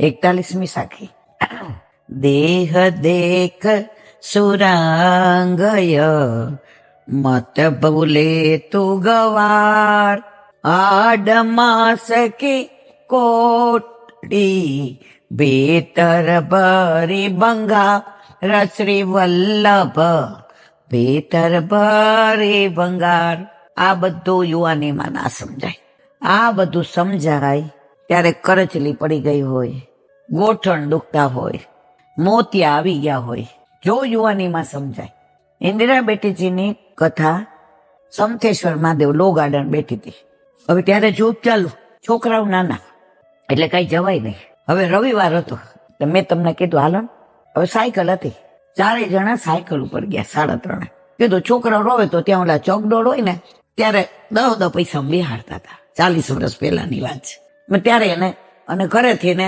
41મી સાખી. દેહ દેખ સુરાંગય મત ભૂલે તું ગવાર આડમાસ કી કોટી ભીતર ભરી ભંગાર શ્રી વલ્લભ ભીતર ભરી ભંગાર. આ બધું યુવાનીમાં ના સમજાય. આ બધું સમજાય ત્યારે કરચલી પડી ગઈ હોય, ગોઠણ દુખતા હોય, મોતિયા આવી ગયા હોય, જો યુવાનીમાં સમજાય. ઇન્દિરા બેટીજીની કથા સમથેશ્વર મહાદેવ લો ગાર્ડન બેઠી હતી. હવે ત્યારે જોબ ચાલુ, છોકરાઓ નાના, એટલે કઈ જવાય નહીં. હવે રવિવાર હતો, મેં તમને કીધું હાલો. હવે સાયકલ હતી, 4 જણા સાયકલ ઉપર ગયા, 3:30. કીધું છોકરાઓ રોવે તો ત્યાં ઓલા ચોકડોળ હોય ને, ત્યારે 10 પૈસા બિહારતા હતા. 40 વર્ષ પહેલાની વાત છે. ત્યારે એને અને ઘરેથી ને